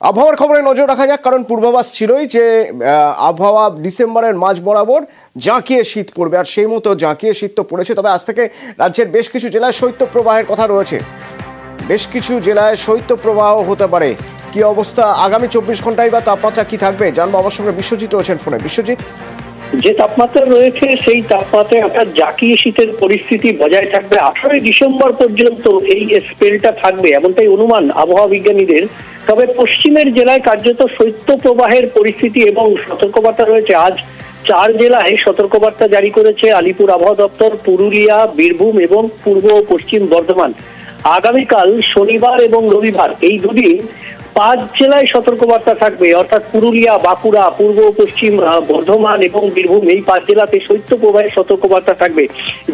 আবহাওয়ার খবরে নজর রাখা যাক, কারণ পূর্বাভাস ছিলই যে আবহাওয়া ডিসেম্বরের মাঝ বরাবর জাঁকিয়ে শীত পড়বে, আর সেই মতো জাঁকিয়ে শীত তো পড়েছে। তবে আজ থেকে রাজ্যের বেশ কিছু জেলায় শৈত্যপ্রবাহের কথা রয়েছে, বেশ কিছু জেলায় শৈত্যপ্রবাহ হতে পারে। কি অবস্থা আগামী 24 ঘন্টায় বা তাপমাত্রা কি থাকবে জানবো। আমার সঙ্গে বিশ্বজিৎ রয়েছেন ফোনে। বিশ্বজিৎ, যে তাপমাত্রা রয়েছে সেই তাপমাত্রায় অর্থাৎ জাঁকিয়ে শীতের পরিস্থিতি বজায় থাকবে 18 ডিসেম্বর পর্যন্ত। এই স্পেলটা থাকবে এমনটাই অনুমান আবহাওয়া বিজ্ঞানীদের। তবে পশ্চিমের জেলায় কার্যত শৈত্যপ্রবাহের পরিস্থিতি এবং সতর্কবার্তা রয়েছে। আজ 4 জেলায় সতর্কবার্তা জারি করেছে আলিপুর আবহাওয়া দপ্তর, পুরুলিয়া, বীরভূম এবং পূর্ব ও পশ্চিম বর্ধমান। আগামীকাল শনিবার এবং রবিবার এই দুদিন 5 জেলায় সতর্কবার্তা থাকবে, অর্থাৎ পুরুলিয়া, বাঁকুড়া, পূর্ব পশ্চিম বর্ধমান এবং বীরভূম এই 5 জেলাতে শৈত্যপ্রবাহের সতর্কবার্তা থাকবে।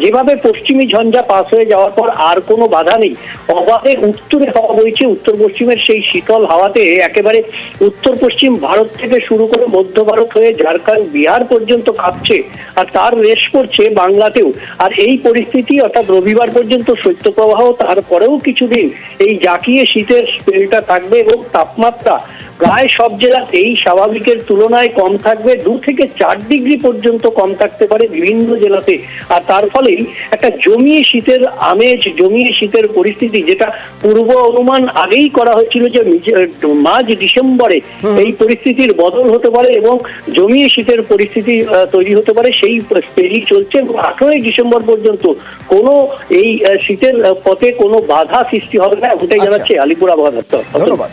যেভাবে পশ্চিমী ঝঞ্ঝা পাস হয়ে যাওয়ার পর আর কোনো বাধা নেই, অবাধে উত্তরে হাওয়া বইছে। উত্তর পশ্চিমের সেই শীতল হাওয়াতে একেবারে উত্তর পশ্চিম ভারত থেকে শুরু করে মধ্য ভারত হয়ে ঝাড়খণ্ড, বিহার পর্যন্ত কাঁপছে, আর তার রেশ পড়ছে বাংলাতেও। আর এই পরিস্থিতি অর্থাৎ রবিবার পর্যন্ত শৈত্যপ্রবাহ, তারপরেও কিছুদিন এই জাঁকিয়ে শীতের স্পেলটা থাকবে এবং তাপমাত্রা প্রায় সব জেলাতেই স্বাভাবিকের তুলনায় কম থাকবে। 2 থেকে 4 ডিগ্রি পর্যন্ত কম থাকতে পারে বিভিন্ন জেলাতে। আর তার ফলেই একটা জমিয়ে শীতের আমেজ, জমিয়ে শীতের পরিস্থিতি, যেটা পূর্ব অনুমান আগেই করা হয়েছিল যে মাঝ ডিসেম্বরে এই পরিস্থিতির বদল হতে পারে এবং জমিয়ে শীতের পরিস্থিতি তৈরি হতে পারে, সেই স্পেলই চলছে। 18 ডিসেম্বর পর্যন্ত কোনো এই শীতের পথে কোনো বাধা সৃষ্টি হবে না, এমনটাই জানাচ্ছে আলিপুর আবহাওয়া দপ্তর। ধন্যবাদ।